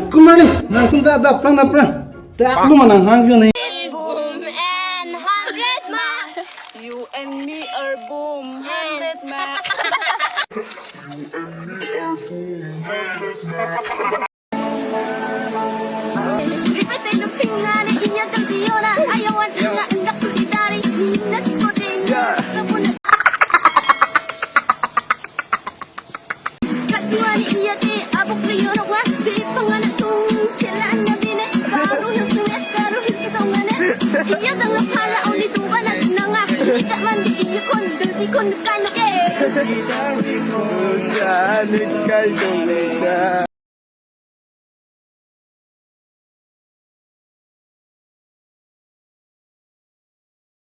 Kumari, nah kunta ada perang. Tak lu mana hang yo nih. Boom and 100 mark. You and me are boom 100 mark. Kita bisa nikah dong.